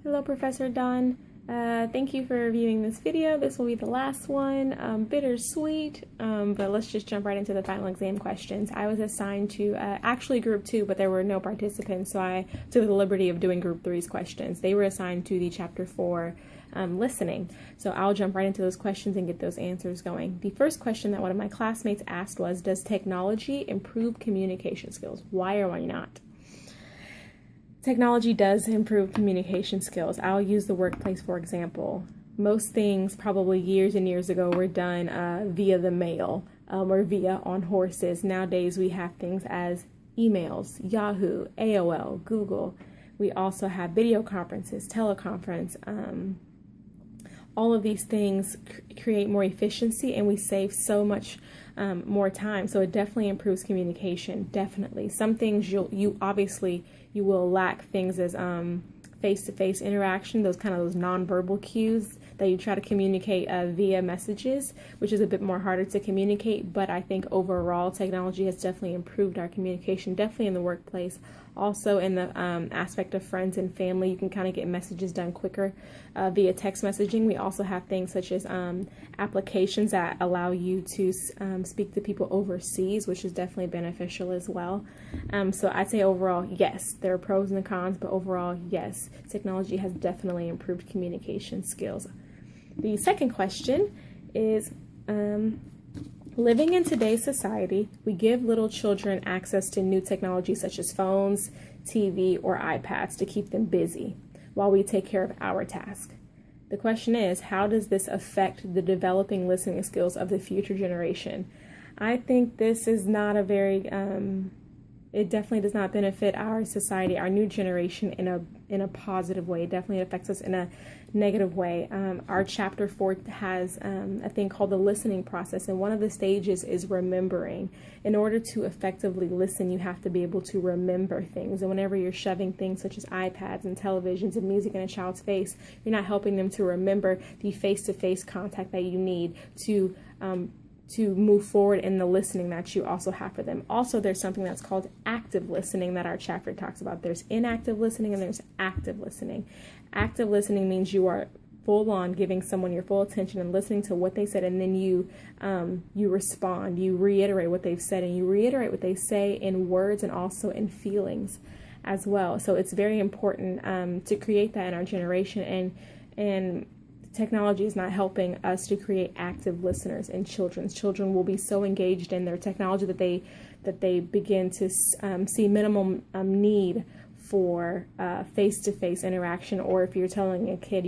Hello, Professor Don. Thank you for reviewing this video. This will be the last one. Bittersweet, but let's just jump right into the final exam questions. I was assigned to actually Group 2, but there were no participants, so I took the liberty of doing Group 3's questions. They were assigned to the Chapter 4 listening. So I'll jump right into those questions and get those answers going. The first question that one of my classmates asked was, does technology improve communication skills? Why or why not? Technology does improve communication skills. I'll use the workplace for example. Most things probably years and years ago were done via the mail or via on horses. Nowadays we have things as emails, Yahoo, AOL, Google. We also have video conferences, teleconference. All of these things create more efficiency and we save so much more time. So it definitely improves communication, definitely. Some things you will lack things as face-to-face interaction, those nonverbal cues that you try to communicate via messages, which is a bit more harder to communicate. But I think overall technology has definitely improved our communication, definitely in the workplace. Also in the aspect of friends and family, you can kind of get messages done quicker via text messaging. We also have things such as applications that allow you to speak to people overseas, which is definitely beneficial as well. So I'd say overall, yes, there are pros and cons, but overall, yes, technology has definitely improved communication skills. The second question is, living in today's society, we give little children access to new technology such as phones, TV, or iPads to keep them busy while we take care of our task. The question is, how does this affect the developing listening skills of the future generation? I think this is not a very, it definitely does not benefit our society, our new generation in a positive way. It definitely affects us in a negative way. Our Chapter 4 has a thing called the listening process, and one of the stages is remembering. In order to effectively listen, you have to be able to remember things, and whenever you're shoving things such as iPads and televisions and music in a child's face, you're not helping them to remember the face-to-face contact that you need to move forward in the listening that you also have for them. Also, there's something that's called active listening that our chapter talks about. There's inactive listening and there's active listening. Active listening means you are full on giving someone your full attention and listening to what they said, and then you respond, you reiterate what they've said, and you reiterate what they say in words and also in feelings as well. So it's very important to create that in our generation, and technology is not helping us to create active listeners in children. Children will be so engaged in their technology that they begin to see minimum need for face-to-face interaction. Or if you're telling a kid,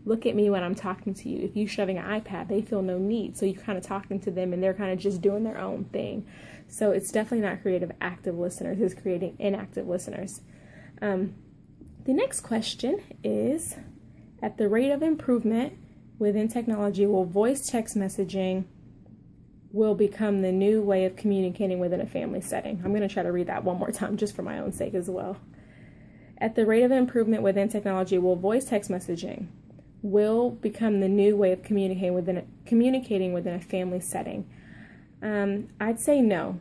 look at me when I'm talking to you, if you're shoving an iPad, they feel no need. So you're kind of talking to them and they're kind of just doing their own thing. So it's definitely not creative active listeners, it's creating inactive listeners. The next question is, at the rate of improvement within technology, will voice text messaging will become the new way of communicating within a family setting? I'm going to try to read that one more time just for my own sake as well. At the rate of improvement within technology, will voice text messaging will become the new way of communicating within a family setting? I'd say no.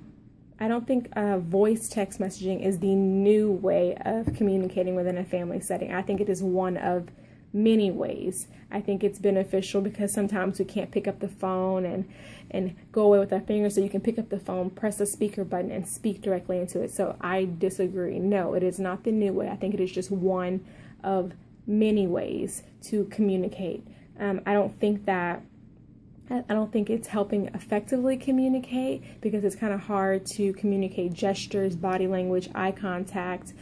I don't think voice text messaging is the new way of communicating within a family setting. I think it is one of many ways. I think it's beneficial because sometimes we can't pick up the phone and go away with our fingers, so you can pick up the phone, press the speaker button, and speak directly into it. So I disagree. No, it is not the new way. I think it is just one of many ways to communicate. I don't think it's helping effectively communicate, because it's kind of hard to communicate gestures, body language, eye contact,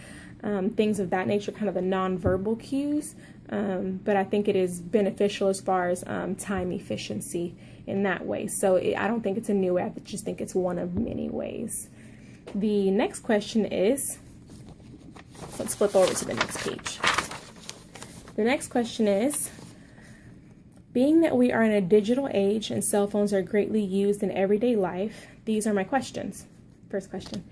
things of that nature, kind of the nonverbal cues. But I think it is beneficial as far as time efficiency in that way. So I don't think it's a new way. I just think it's one of many ways. The next question is, let's flip over to the next page. The next question is, being that we are in a digital age and cell phones are greatly used in everyday life, these are my questions. First question.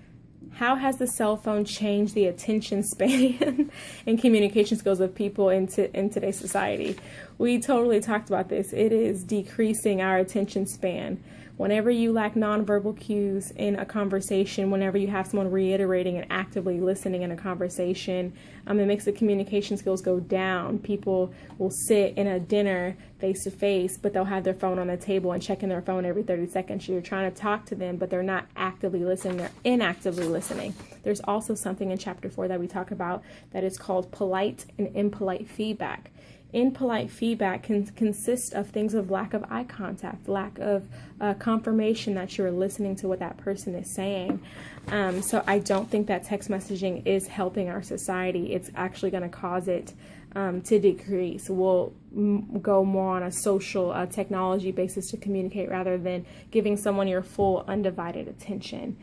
How has the cell phone changed the attention span and communication skills of people in today's society? We totally talked about this. It is decreasing our attention span. Whenever you lack nonverbal cues in a conversation, whenever you have someone reiterating and actively listening in a conversation, it makes the communication skills go down. People will sit in a dinner face to face, but they'll have their phone on the table and checking their phone every 30 seconds. You're trying to talk to them, but they're not actively listening. They're inactively listening. There's also something in chapter 4 that we talk about that is called polite and impolite feedback. Impolite feedback can consist of things of lack of eye contact, lack of confirmation that you're listening to what that person is saying. So I don't think that text messaging is helping our society. It's actually going to cause it to decrease. We'll go more on a social technology basis to communicate rather than giving someone your full undivided attention.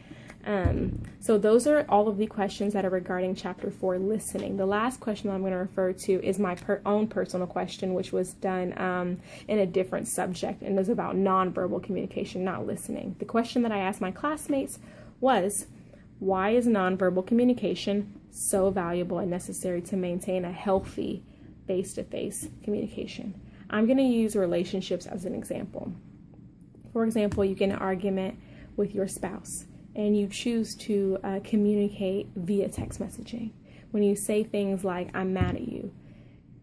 So those are all of the questions that are regarding chapter 4, listening. The last question that I'm going to refer to is my own personal question, which was done in a different subject, and it was about nonverbal communication, not listening. The question that I asked my classmates was, why is nonverbal communication so valuable and necessary to maintain a healthy face-to-face communication? I'm going to use relationships as an example. For example, you get in an argument with your spouse, and you choose to communicate via text messaging. When you say things like, I'm mad at you,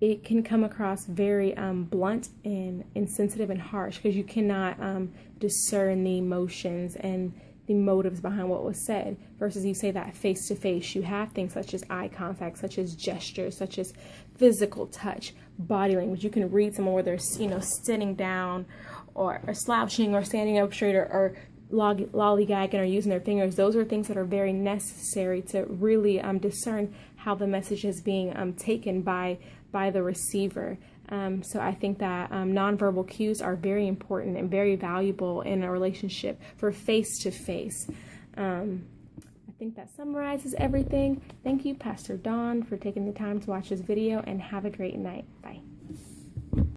it can come across very blunt and insensitive and harsh because you cannot discern the emotions and the motives behind what was said. Versus you say that face to face, you have things such as eye contact, such as gestures, such as physical touch, body language. You can read someone where they're sitting down or slouching or standing up straight or lollygagging or using their fingers. Those are things that are very necessary to really discern how the message is being taken by the receiver. So I think that nonverbal cues are very important and very valuable in a relationship for face-to-face. I think that summarizes everything. Thank you, Pastor Dawn, for taking the time to watch this video, and have a great night. Bye.